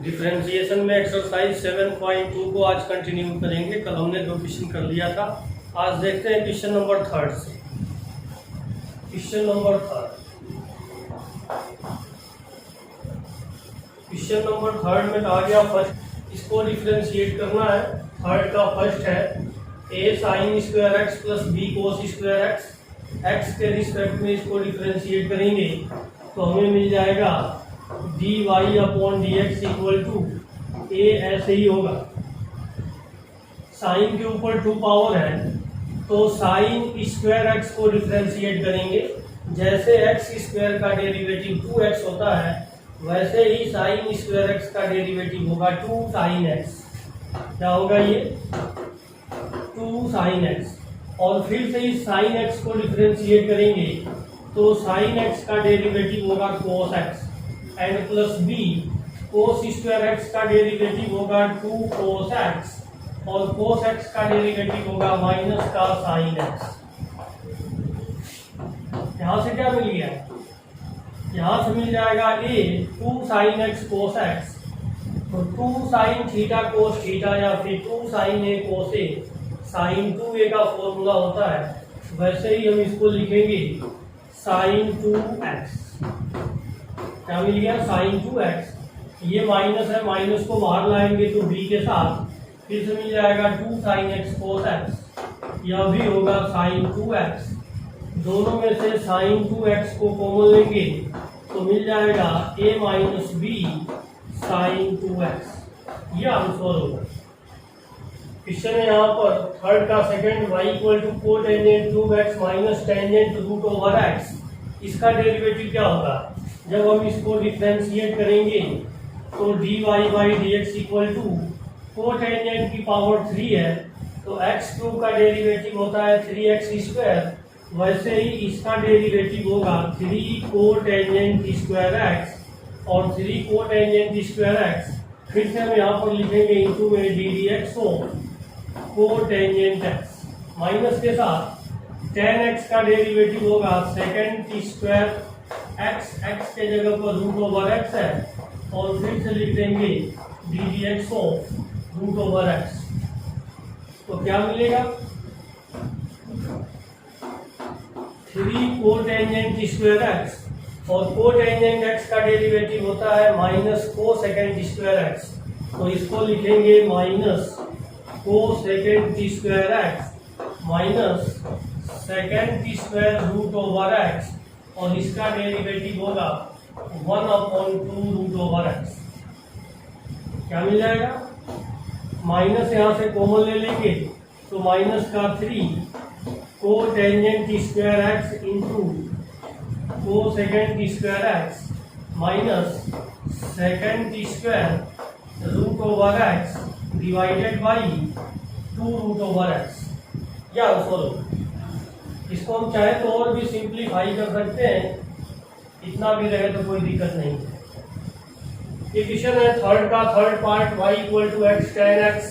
Differentiation में exercise 7.2 को आज कंटिन्यू करेंगे। कल हमने 2 क्वेश्चन कर लिया था। आज देखते हैं क्वेश्चन नंबर 3 से। क्वेश्चन नंबर 3 में कहा गया फर्स्ट इसको डिफरेंशिएट करना है। थर्ड का फर्स्ट है a sin square x plus b cos square x. X के रिस्पेक्ट में इसको डिफरेंशिएट करेंगे तो हमें मिल जाएगा dy upon dx equal to a। ऐसे ही होगा। साइन के ऊपर 2 पावर है तो साइन स्क्वायर एक्स को डिफरेंशिएट करेंगे। जैसे एक्स स्क्वायर का डेरिवेटिव 2x होता है वैसे ही साइन स्क्वायर एक्स का डेरिवेटिव होगा 2 साइन एक्स। क्या होगा ये 2 साइन एक्स। और फिर से इस साइन एक्स को डिफरेंशिएट करेंगे तो साइन एक्स का डेरिवेटिव होगा cos x and plus b cos square x का डेरिवेटिव होगा 2 कोस एक्स और कोस एक्स का डेरिवेटिव होगा माइनस का साइन एक्स। यहां से क्या मिल गया? यहां से मिल जाएगा a 2 sine x cos x. तो 2 साइन थीटा कोस थीटा या फिर 2 sign A cos A sign 2a का फॉर्मूला होता है वैसे ही हम इसको लिखेंगे साइन 2x। क्या मिल गया? Sign 2x। ये माइनस है, माइनस को बाहर लाएंगे तो b के साथ फिर से मिल जाएगा 2 साइन एक्स कोस एक्स। यह भी होगा साइन 2x। दोनों में से साइन 2x को कॉमन लेंगे तो मिल जाएगा a minus B sign 2x। यह आंसर होगा। क्वेश्चन है यहाँ पर थर्ड का second y equal to cotangent 2x minus tangent root over x। इसका डेरिवेटिव क्या होगा? जब हम इसको डिफरेंशिएट करेंगे तो dy by dx equal to cotangent की पावर 3 है तो x क्यूब का डेरिवेटिव होता है 3x स्क्वायर। वैसे ही इसका डेरिवेटिव होगा 3 कोटेंजेंट स्क्वायर x और 3 कोटेंजेंट स्क्वायर x। फिर से हम यहाँ पर लिखेंगे इंटू में d D x cotangent x minus के साथ tan x का डेरिवेटिव होगा सेकेंड स्क्वायर x। x के जगह पर रूट ओवर x है और फिर से लिख देंगे d D x root over x। तो क्या मिलेगा? 3 कोटेंजेंट स्क्वायर x और कोटेंजेंट x का डेरिवेटिव होता है minus cosecant square x। तो इसको लिखेंगे minus cosecant square x minus secant square root over x और इसका डेरिवेटिव होगा 1/2 रूट ओवर x। क्या मिल जाएगा? माइनस यहाँ से कॉमन ले लेंगे तो माइनस का 3 cotangent square x into cosecant square x minus secant square root over x divided by 2 root over x। या आंसर। इसको हम चाहे तो और भी सिंप्लीफाई कर सकते हैं, इतना भी रहे तो कोई दिक्कत नहीं है। ये क्वेश्चन है थर्ड का third part y equal to x tan x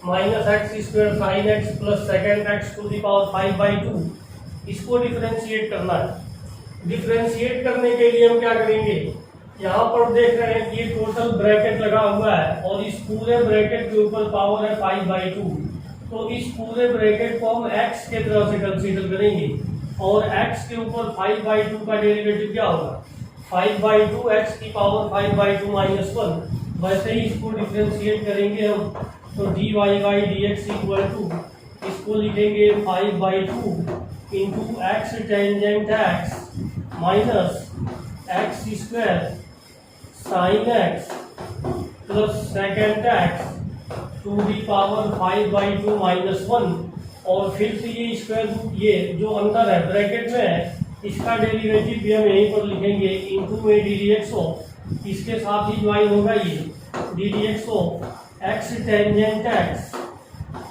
minus x square sine x plus second x to the power 5/2। इसको डिफरेंशिएट करना है। डिफरेंशिएट करने के लिए हम क्या करेंगे? यहाँ पर देख रहे हैं कि ये टोटल ब्रैकेट लगा हुआ है और इस पूरे ब्रैकेट के ऊपर पावर है 5/2। तो इस पूरे ब्रैकेट को हम x के तरह से कंसीडर करेंगे और x के ऊपर 5/2 का डेरिवेटिव क्या होगा? 5/2 x की पावर 5/2 माइनस 1। वैसे ही इसको डिफरेंशिएट करेंगे हम तो dy by dx equal to इसको लिखेंगे 5/2 into X tangent x minus x square sine x plus second x to the power 5/2 minus 1। और फिर से ये स्क्वायर रूट ये जो अंदर है ब्रैकेट में है इसका डेरिवेटिव भी हम यहीं पर लिखेंगे इंटू में डी डी एक्स। इसके साथ ही ज्वाइन होगा ये D D x tangent X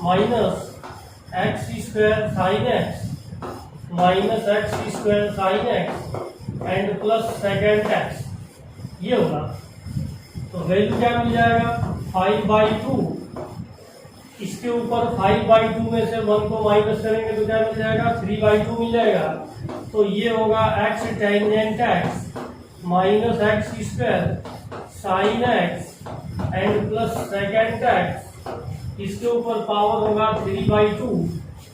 minus x square sine x minus x square sine x and plus second x. ये होगा। तो वैल्यू क्या मिल जाएगा? 5/2। इसके ऊपर 5/2 में से 1 को माइनस करेंगे तो क्या मिल जाएगा? 3/2 मिल जाएगा। तो ये होगा x tangent X minus x square sine x and plus second x, इसके ऊपर पावर होगा 3/2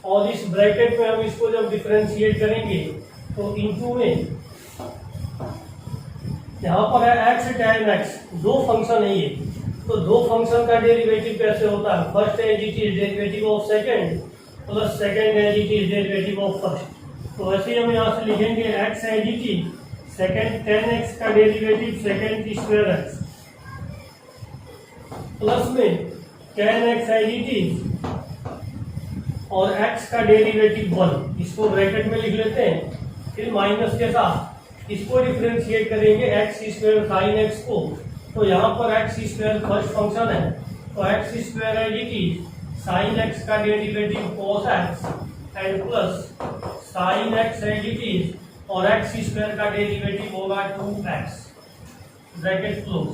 और इस ब्रैकेट में हम इसको जब डिफरेंशिएट करेंगे तो इनटू में यहाँ पर है एक्स tan एक्स, दो फंक्शन है ये, तो दो फंक्शन का डेरिवेटिव कैसे होता है, first as it is derivative of second plus second as it is derivative of first. तो ऐसे ही हम यहाँ से लिखेंगे x as it is second tan x का derivative second square x plus में tan x as it is और x का डेरिवेटिव 1, इसको ब्रैकेट में लिख लेते हैं, फिर माइनस के साथ इसको डिफरेंशिएट करेंगे एक्स स्क्वायर साइन एक्स को, तो यहाँ पर एक्स स्क्वायर फर्स्ट फंक्शन है, तो x square as it is sine x का derivative cos x and plus sine x as it is और एक्स स्क्वायर का डेरिवेटिव होगा 2x ब्रैकेट क्लोज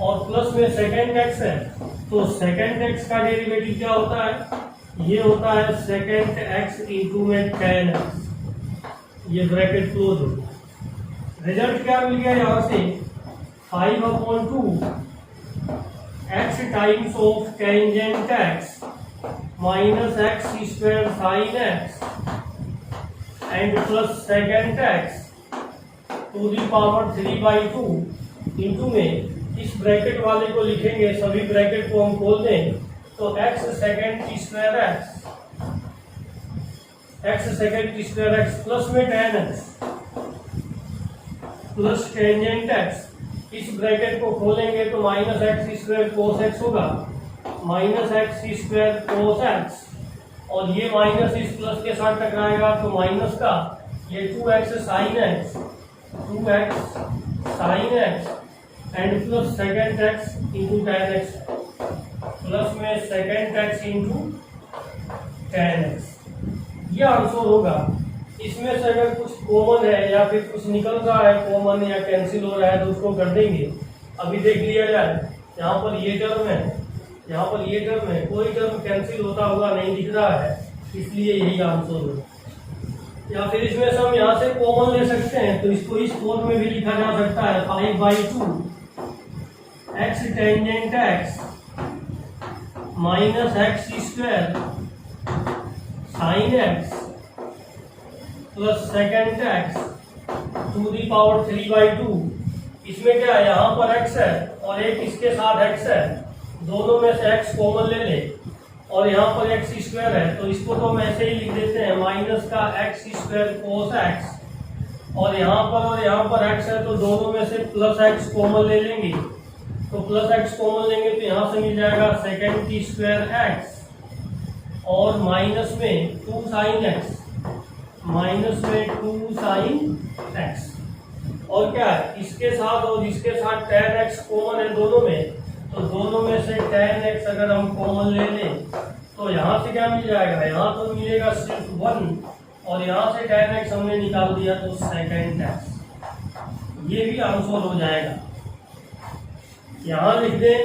और प्लस में सेकेंड एक्स है, तो सेकेंड एक्स का डेरिवेटिव क्या होता है, ये होता है सेकेंड एक्स इंटू में tan एक्स, ये ब्रैकेट क्लोज हो। रिजल्ट क्या मिल गया यहाँ से 5/2 X times of tangent X minus x square sine x and plus second x to the power 3/2 into में इस ब्रैकेट वाले को लिखेंगे, सभी ब्रैकेट को हम खोल दें तो x second square x plus में tan x plus tangent x, इस ब्रैकेट को खोलेंगे तो minus x square cos x होगा, minus x square cos x और ये माइनस इस प्लस के साथ टकराएगा तो माइनस का ये 2x sine x and plus second x into tan x plus में second x into tan x, ये आंसर होगा। इसमें से अगर कुछ कॉमन है या फिर कुछ निकल रहा है कॉमन या कैंसिल हो रहा है तो उसको कर देंगे। अभी देख लिया जाए, यहाँ पर ये टर्म है, यहाँ पर ये टर्म है, कोई टर्म कैंसिल होता हुआ नहीं दिख रहा है, इसलिए यही आंसर होगा। या फिर इसमें से हम यहाँ से कॉमन ले सकते हैं तो इसको इस फॉर्म में भी लिखा जा सकता है 5/2 X tangent X minus x square sine x plus second x to the power 3/2। इसमें क्या है, यहाँ पर x है और एक इसके साथ x है, दोनों में से x कॉमन ले ले और यहाँ पर एक्स स्क्वायर है तो इसको तो हम ऐसे ही लिख देते हैं माइनस का एक्स स्क्वायर कोस एक्स और यहाँ पर x है तो दोनों में से प्लस एक्स कॉमन ले लेंगे, तो प्लस एक्स कॉमन लेंगे तो यहाँ से मिल जाएगा सेकेंड स्क्वायर एक्स और माइनस में 2 साइन एक्स और क्या है इसके साथ और इसके साथ tan x कॉमन है दोनों में, तो दोनों में से tan x अगर हम कॉमन ले लें तो यहाँ से क्या मिल जाएगा, यहाँ तो मिलेगा सिर्फ 1 और यहाँ से tan x हमने निकाल दिया तो सेकेंड x, ये भी आंसर हो जाएगा। यहाँ लिख दें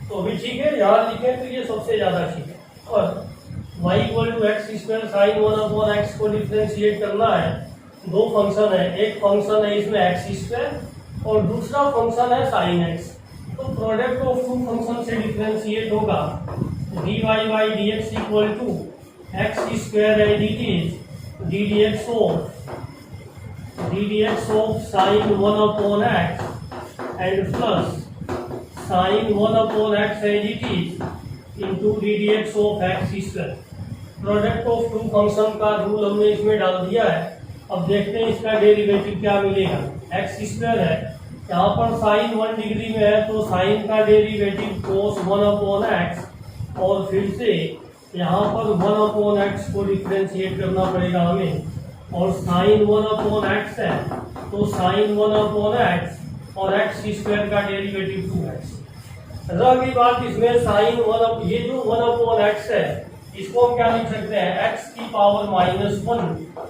तो भी ठीक है, यहाँ लिखें तो ये सबसे ज्यादा ठीक है। और y = x square sine 1/x को डिफरेंशिएट करना है, दो फंक्शन है, एक फंक्शन है इसमें एक्स स्क्वायर और दूसरा फंक्शन है साइन एक्स, तो प्रोडक्ट ऑफ टू फंक्शन से डिफरेंशिएट होगा dy by dx equal to X square as it is ddx of sine 1/x and plus sine 1/x as it is into ddx of X square. Product of two function का rule हमने इसमें डाल दिया है। अब देखते हैं इसका डेरिवेटिव क्या मिलेगा। एक्स स्क्वायर है, यहाँ पर साइन 1 डिग्री में है तो साइन का डेरिवेटिव कोस 1/x और फिर से यहाँ पर 1/x को डिफरेंशिएट करना पड़ेगा हमें और साइन 1/x है तो साइन 1/x और एक्स स्क्वायर का डेरिवेटिव 2x। अगली बात इसमें साइन 1 ये जो 1/x है इसको हम क्या लिख सकते हैं x की पावर -1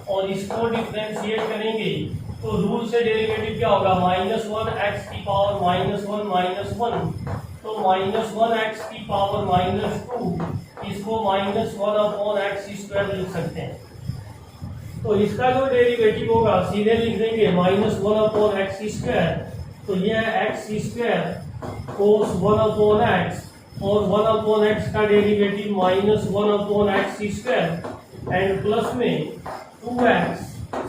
और इसको डिफरेंशिएट करेंगे तो रूल से डेरिवेटिव क्या होगा -1 x की पावर -1 तो -1 x की पावर -2 इसको -1/x² लिख सकते हैं। तो इसका जो डेरिवेटिव होगा सीधे लिख देंगे -1/x² तो ये है एक्स स्क्वायर कोस 1/x और 1/x का derivative minus 1/x square and plus में 2x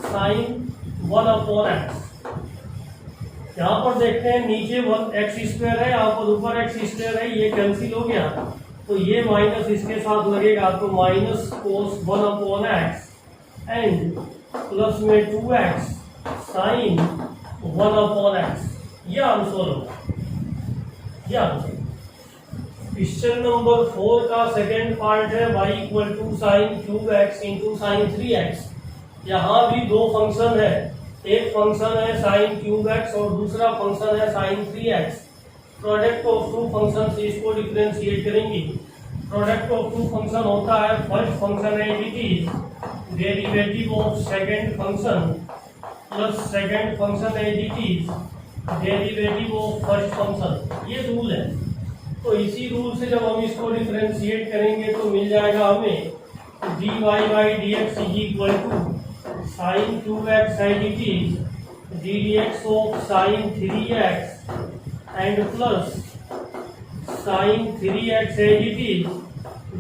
साइन 1/x। यहाँ पर देखते हैं नीचे 1x स्क्वायर है, यहाँ पर ऊपर x स्क्वायर है, ये कैंसिल हो गया तो ये माइनस इसके साथ लगेगा तो minus cos 1/x and plus में 2x साइन 1/x। ये आंसर होगा, ये आंसर। क्वेश्चन नंबर 4 का सेकेंड पार्ट है y equal to sine cube X into sine 3x। यहाँ भी दो फंक्शन है, एक फंक्शन है साइन क्यूब एक्स और दूसरा फंक्शन है sine 3x। Product of two function से इसको डिफरेंशिएट करेंगे। प्रोडक्ट ऑफ टू फंक्शन होता है फर्स्ट फंक्शन है it is derivative of second function plus second function है it is derivative of first function. ये रूल है, तो इसी रूल से जब हम इसको डिफरेंशिएट करेंगे तो मिल जाएगा हमें dy by D X is equal to sine cube X as it is D D x of sine 3x and plus sine 3x as it is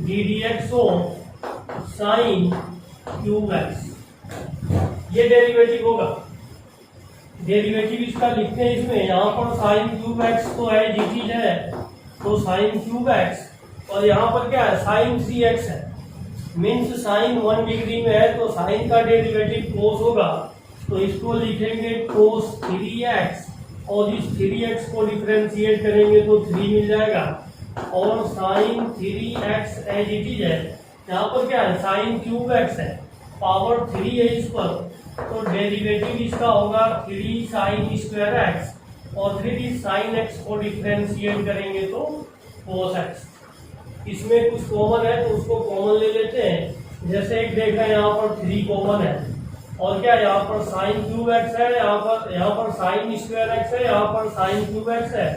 D D x of sine cube X. ये derivative होगा, derivative इसका लिखते हैं इसमें। यहाँ पर sine cube X तो as it is है तो साइन क्यूब एक्स और यहाँ पर क्या है साइन 3x है, मीन्स साइन 1 डिग्री में है तो साइन का डेरिवेटिव कोस होगा तो इसको लिखेंगे कोस 3x और इस 3x को डिफरेंशिएट करेंगे तो 3 मिल जाएगा और sign 3x as it is है। यहाँ पर क्या है साइन क्यूब एक्स है, पावर 3 है इस पर तो डेरिवेटिव इसका होगा 3 साइन स्क्वायर एक्स और फिर इस साइन एक्स को डिफरेंशिएट करेंगे तो कोस एक्स। इसमें कुछ कॉमन है तो उसको कॉमन ले लेते हैं। जैसे एक देखा यहाँ पर 3 कॉमन है और क्या यहाँ पर साइन क्यूब एक्स है, यहाँ पर साइन स्क्वायर एक्स है, यहाँ पर साइन क्यूब एक्स है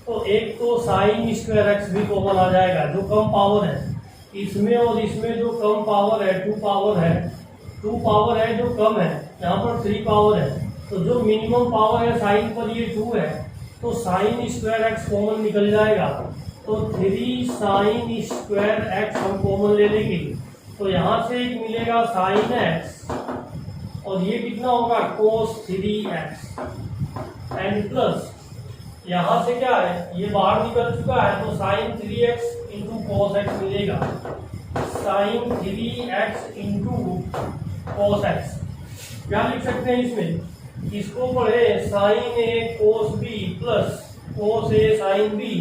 तो एक तो साइन स्क्वायर एक्स भी कॉमन आ जाएगा जो कम पावर है इसमें, और इसमें जो कम पावर है 2 पावर है, 2 पावर है जो कम है, यहाँ पर 3 पावर है तो जो मिनिमम पावर है साइन पर ये 2 है तो साइन स्क्वायर एक्स कॉमन निकल जाएगा तो 3 साइन स्क्वायर एक्स हम कॉमन ले लेंगे तो यहाँ से एक मिलेगा साइन एक्स और ये कितना होगा कोस 3x एंड प्लस यहाँ से क्या है ये बाहर निकल चुका है तो sine 3x into cos x मिलेगा, sine 3x into cos x. क्या लिख सकते हैं इसमें, इसको पढ़े sine A cos B plus cos A sine B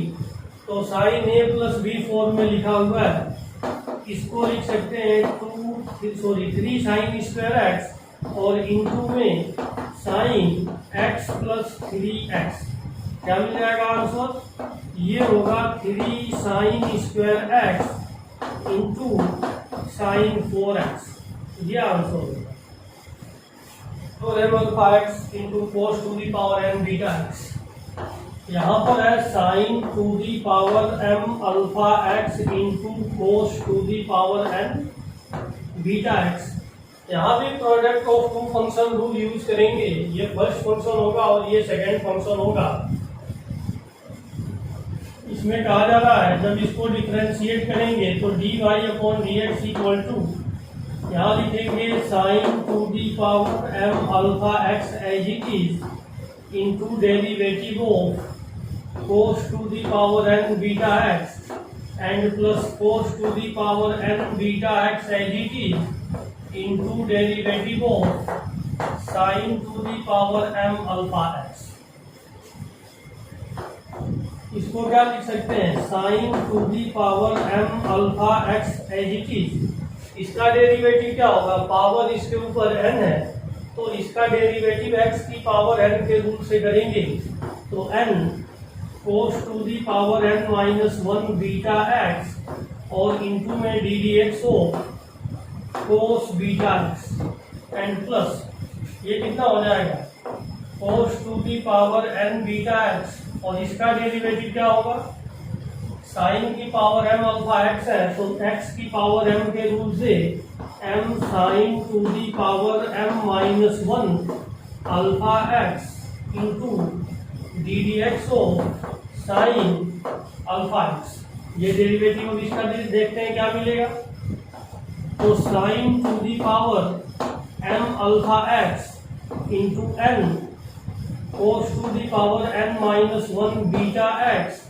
तो sine A plus B form में लिखा हुआ है। इसको लिख सकते हैं 3 साइन स्क्वायर एक्स और इंटू में साइन एक्स प्लस 3x। क्या मिल जाएगा आंसर, ये होगा 3 sine square x into sine 4x। ये आंसर होगा। तो m alpha x into cos to the power m beta x। यहाँ पर है sine to the power m alpha x into cos to the power n beta x। यहाँ भी product of two function rule use करेंगे। ये first function होगा और ये सेकेंड फंक्शन होगा। इसमें कहा जा रहा है जब इसको डिफरेंशिएट करेंगे तो dy upon D X equal to यहाँ लिखेंगे sine to the power m alpha x as it is into derivative of cos to the power n beta x and plus cos to the power n beta x as it is into derivative of sine to the power m alpha x। इसको क्या लिख सकते हैं sine to the power m alpha x as it is. इसका derivative क्या होगा, power इसके ऊपर n है तो इसका डेरिवेटिव x की पावर n के रूप से करेंगे तो n cos to the power n minus 1 beta x और इंटू में d D x of cos beta x and plus ये कितना हो जाएगा cos to the power n beta x और इसका डेरिवेटिव क्या होगा, साइन की पावर m अल्फा x है तो x की पावर m के रूप से m sine to the power m minus 1 alpha x into D D x of sine alpha x. ये डेरिवेटिव अब इसका देखते हैं क्या मिलेगा। तो sine to the power M alpha x into N cos to the power N minus one beta x,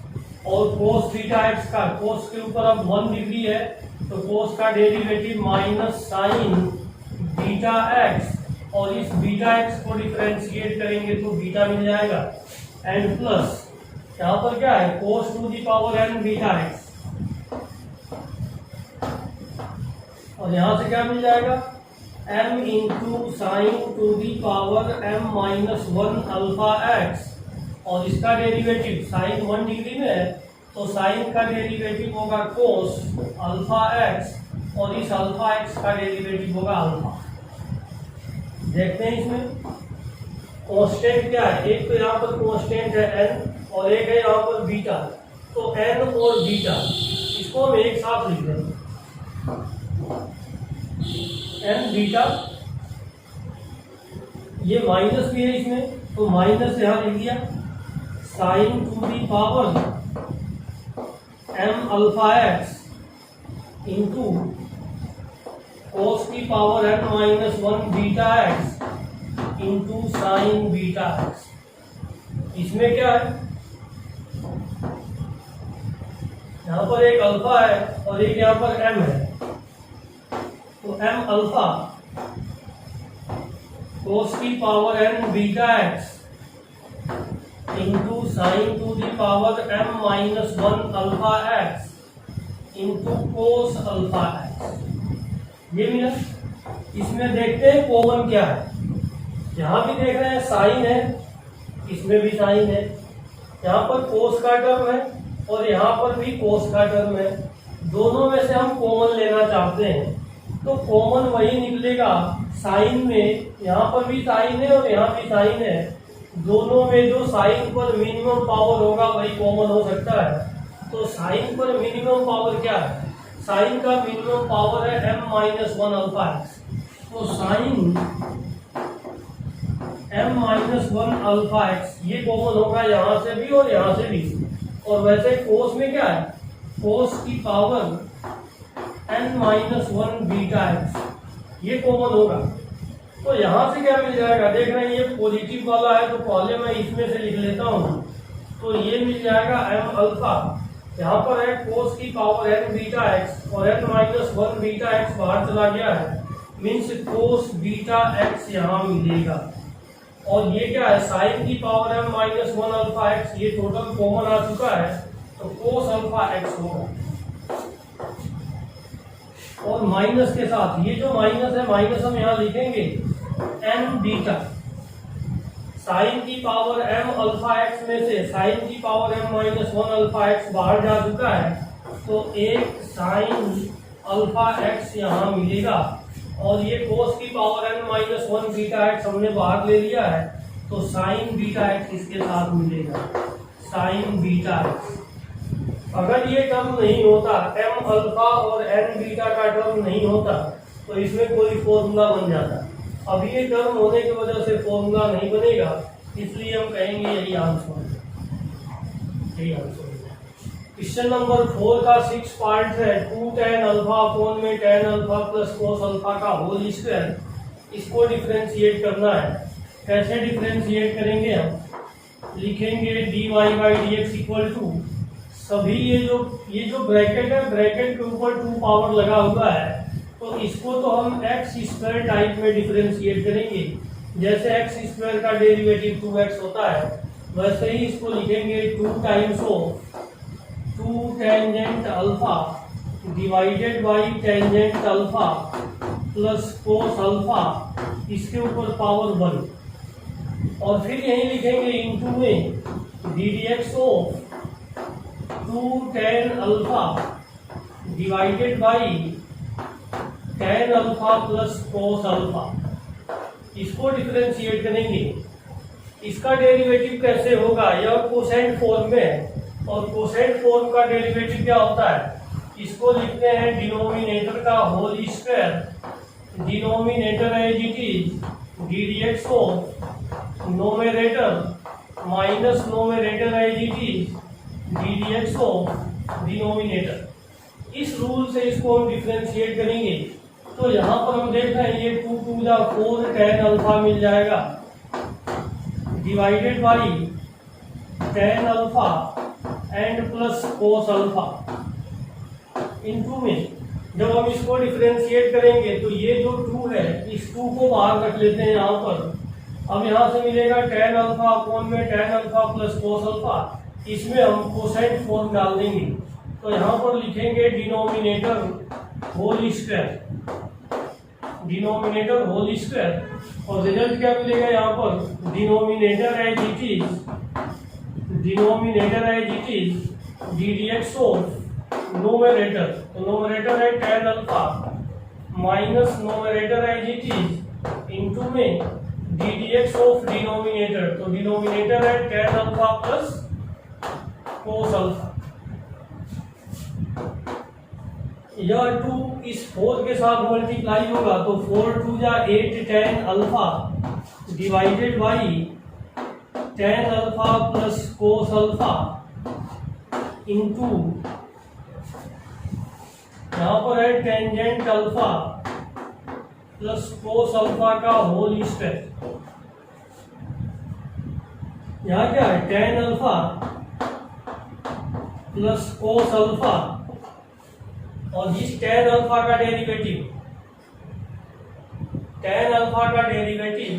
और cos beta x का कोस के ऊपर अब 1 डिग्री है तो कोस का derivative minus sign beta x, और इस बीटा एक्स को डिफरेंशिएट करेंगे तो बीटा मिल जाएगा, एंड प्लस यहाँ पर क्या है cos to the power n beta x, और यहां से क्या मिल जाएगा m into sine to the power m minus one alpha x, और इसका डेरिवेटिव साइन 1 डिग्री में है तो साइन का डेरिवेटिव होगा कोस अल्फा एक्स, और इस अल्फा एक्स का डेरिवेटिव होगा अल्फा। देखते हैं इसमें कांस्टेंट क्या है, एक तो यहाँ पर कांस्टेंट है n और एक है यहाँ पर बीटा, तो n और बीटा इसको हम एक साथ लिख देंगे, n बीटा, ये माइनस भी है इसमें तो माइनस यहाँ लिख दिया, sine to the power m alpha x into cos की power n minus one beta x into sine beta x. इसमें क्या है, यहाँ पर एक अल्फा है और एक यहाँ पर m है, तो m अल्फा कोस की power n beta x into sine to the power m minus one alpha x into cos alpha x, ये मिला। इसमें देखते हैं कॉमन क्या है, यहाँ भी देख रहे हैं साइन है, इसमें भी साइन है, यहाँ पर कोस का टर्म है और यहाँ पर भी कोस का टर्म है, दोनों में से हम कॉमन लेना चाहते हैं तो कॉमन वही निकलेगा, साइन में यहाँ पर भी साइन है और यहाँ भी साइन है, दोनों में जो साइन पर मिनिमम पावर होगा वही कॉमन हो सकता है। तो साइन पर मिनिमम पावर क्या है, साइन का मिनिमम पावर है m minus one alpha x, तो sine m minus one alpha x ये कॉमन होगा यहाँ से भी और यहाँ से भी। और वैसे कोस में क्या है, कोस की power n minus one beta x ये कॉमन होगा, तो यहाँ से क्या मिल जाएगा, देख रहे हैं ये पॉजिटिव वाला है तो पहले मैं इसमें से लिख लेता हूँ, तो ये मिल जाएगा m अल्फा, यहाँ पर है कोस की पावर n बीटा एक्स और n minus one beta x बाहर चला गया है, मीन्स कोस बीटा एक्स यहाँ मिलेगा, और ये क्या है साइन की power m minus one alpha x, ये टोटल कॉमन आ चुका है तो कोस अल्फा एक्स होगा, और माइनस के साथ ये जो माइनस है माइनस हम यहाँ लिखेंगे n बीटा, साइन की पावर m अल्फा एक्स में से साइन की power m minus one alpha x बाहर जा चुका है तो एक साइन अल्फा एक्स यहाँ मिलेगा, और ये कोस की power n minus one beta x हमने बाहर ले लिया है तो साइन बीटा एक्स इसके साथ मिलेगा, साइन बीटा एक्स। अगर ये टर्म नहीं होता m अल्फा और n बीटा का टर्म नहीं होता तो इसमें कोई फॉर्मूला बन जाता, अब ये टर्म होने की वजह से फॉर्मूला नहीं बनेगा, इसलिए हम कहेंगे यही आंसर है, यही आंसर है। क्वेश्चन नंबर 4 का 6 पार्ट है, 2 tan अल्फा अपॉन में tan alpha plus cos alpha का होल स्क्वायर, इसको डिफरेंशिएट करना है। कैसे डिफरेंशिएट करेंगे, हम लिखेंगे dy by dx equal to, सभी ये जो ब्रैकेट है ब्रैकेट के ऊपर 2 पावर लगा हुआ है तो इसको तो हम एक्स स्क्वायर टाइप में डिफरेंशिएट करेंगे, जैसे एक्स स्क्वायर का डेरिवेटिव 2x होता है वैसे ही इसको लिखेंगे 2 times of 2 tangent alpha divided by tangent alpha plus cos alpha, इसके ऊपर पावर 1, और फिर यही लिखेंगे इनटू में d D x of 2 tan alpha divided by tan alpha plus cos alpha, इसको डिफरेंशिएट करेंगे। इसका डेरिवेटिव कैसे होगा, यह कोसेंट फॉर्म में है और कोसेंट फॉर्म का डेरिवेटिव क्या होता है, इसको लिखते हैं डिनोमिनेटर का होल स्क्वायर, डिनोमिनेटर है it is D D x of numerator minus numerator है d D x of denominator. इस रूल से इसको हम डिफ्रेंशिएट करेंगे तो यहाँ पर हम देख रहे हैं ये 2 टू द 4 tan अल्फा मिल जाएगा divided by tan alpha and plus cos alpha into में जब हम इसको डिफरेंशिएट करेंगे तो ये जो 2 है इस 2 को बाहर रख लेते हैं यहाँ पर। अब यहाँ से मिलेगा tan अल्फा अपॉन में tan alpha plus cos alpha, इसमें हम कोसाइन फॉर्म डाल देंगे तो यहाँ पर लिखेंगे denominator whole square, denominator whole square और रिजल्ट क्या मिलेगा यहाँ पर denominator as it is D D x of numerator, तो नोमिनेटर है tan alpha minus numerator as it is into में d D x of denominator, तो डिनोमिनेटर है tan alpha plus cos alpha. यह 2 इस 4 के साथ मल्टीप्लाई होगा तो 4 टू जा 8 tan alpha divided by tan alpha plus cos alpha into यहाँ पर है tangent alpha plus cos alpha का होल स्क्वायर। यहाँ क्या है tan alpha plus cos alpha और इस tan अल्फा का डेरिवेटिव, tan अल्फा का डेरिवेटिव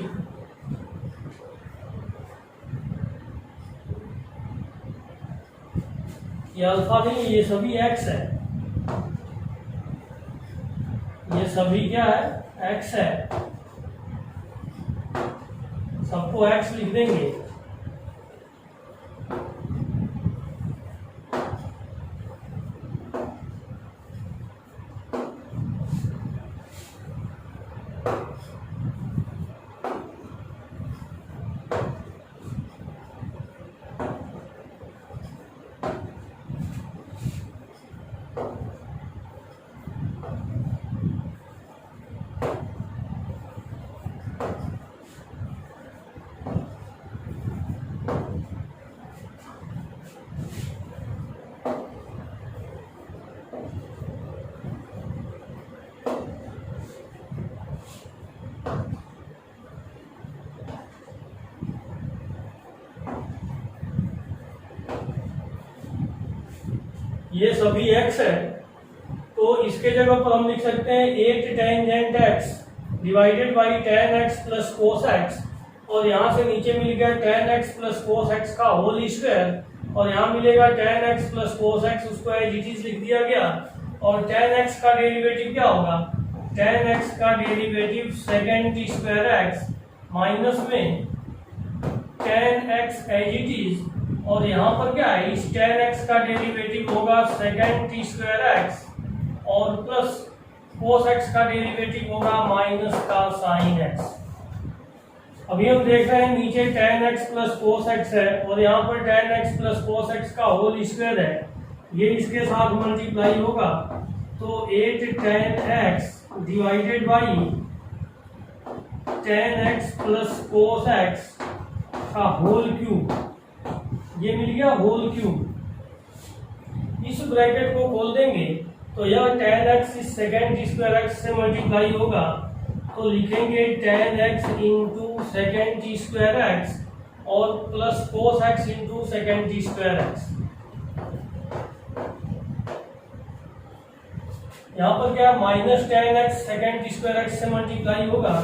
ये अल्फा नहीं, ये सभी x है, ये सभी क्या है x है, सबको x लिख देंगे। ये सभी x है तो इसके जगह पर हम लिख सकते हैं 8 tangent x divided by tan x plus cos x और यहाँ से नीचे मिल गया tan x plus cos x का होल स्क्वायर और यहाँ मिलेगा tan x plus cos x, उसको एज इट इज लिख दिया गया और tan x का डेरिवेटिव क्या होगा, tan x का derivative second square x minus में tan x as it is और यहाँ पर क्या है इस tan x का डेरिवेटिव होगा सेकेंड टी स्क्वायर x और प्लस कोस x का डेरिवेटिव होगा माइनस का साइन x। अभी हम देख रहे हैं नीचे tan x plus cos x है और यहाँ पर tan x plus cos x का होल स्क्वायर है, ये इसके साथ मल्टीप्लाई होगा तो 8 tan x divided by tan x plus cos x का होल क्यूब, ये मिल गया होल क्यूब। इस ब्रैकेट को खोल देंगे तो यह tan x इस सेकेंड स्क्वायर x से मल्टीप्लाई होगा तो लिखेंगे tan x into second square x और plus cos x into second square x। यहाँ पर क्या minus tan x second square x से मल्टीप्लाई होगा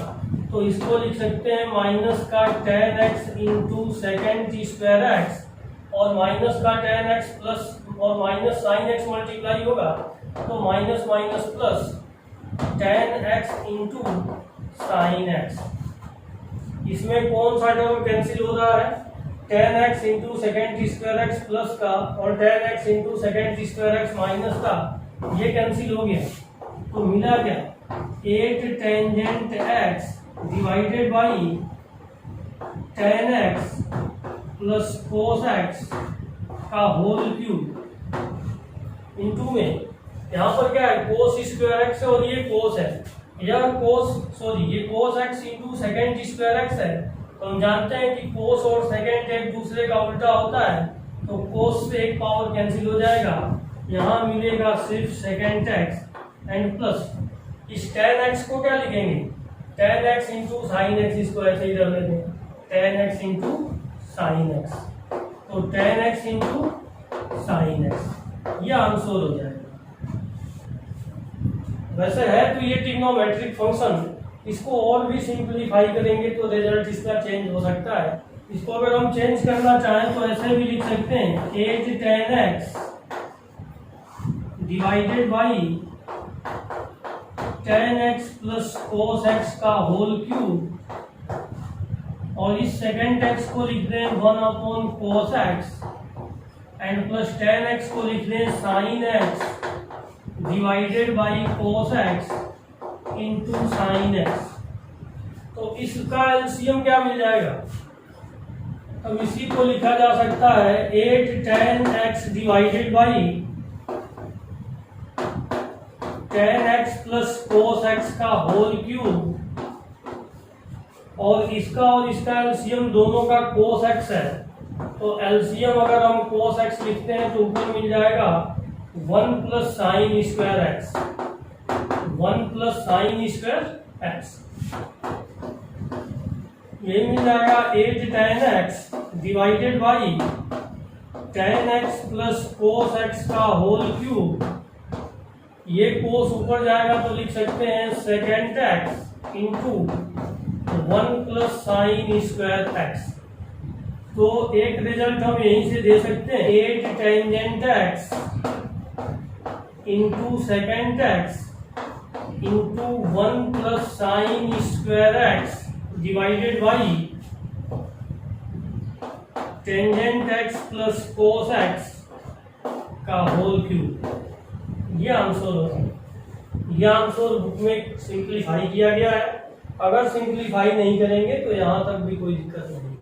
तो इसको लिख सकते हैं माइनस का tan x into second square x और माइनस का tan x प्लस और माइनस साइन x मल्टीप्लाई होगा तो minus minus plus tan x into sine x। इसमें कौन सा टर्म कैंसिल हो रहा है, tan x into second square x plus का और tan x into second square x minus का, ये कैंसिल हो गया तो मिला क्या 8 tangent x divided by tan x plus cos x का होल क्यूब इंटू में यहाँ पर क्या है कोस स्क्वायर x और ये कोस है, यह कोस x into second square x है तो हम जानते हैं कि कोस और सेकेंट एक दूसरे का उल्टा होता है, तो कोस से एक पावर कैंसिल हो जाएगा, यहाँ मिलेगा सिर्फ सेकेंट एक्स एंड प्लस इस टेन एक्स को क्या लिखेंगे, tan x into sine x, इसको ऐसे ही कर लेते हैं, tan x into sine x, तो tan x into sine x, ये आंसर हो जाएगा। वैसे है तो ये ट्रिग्नोमेट्रिक फंक्शन, इसको और भी सिंपलीफाई करेंगे तो रिजल्ट इसका चेंज हो सकता है। इसको अगर हम चेंज करना चाहें तो ऐसे भी लिख सकते हैं, eight tan X divided by tan X plus cos x का होल क्यूब, और इस सेकेंड एक्स को लिख दें one upon cos x and plus tan x को लिख दें sine X divided by cos X into sine x. तो इसका एलसीएम क्या मिल जाएगा, अब इसी को लिखा जा सकता है eight tan X divided by tan X plus cos x का होल क्यूब, और इसका एलसीएम दोनों का कोस एक्स है, तो एलसीएम अगर हम कोस एक्स लिखते हैं तो ऊपर मिल जाएगा one plus sine square X, one plus sine square X, ये मिल जाएगा eight tan X divided by tan X plus cos x का होल क्यूब, ये कोस ऊपर जाएगा तो लिख सकते हैं second x into one plus sine square X. तो एक रिजल्ट हम यहीं से दे सकते हैं, eight tangent X into second x into one plus sine square X divided by tangent x plus cos x का होल क्यूब, ये आंसर होगा। यह आंसर बुक में सिंप्लीफाई किया गया है, अगर सिंप्लीफाई नहीं करेंगे तो यहाँ तक भी कोई दिक्कत नहीं।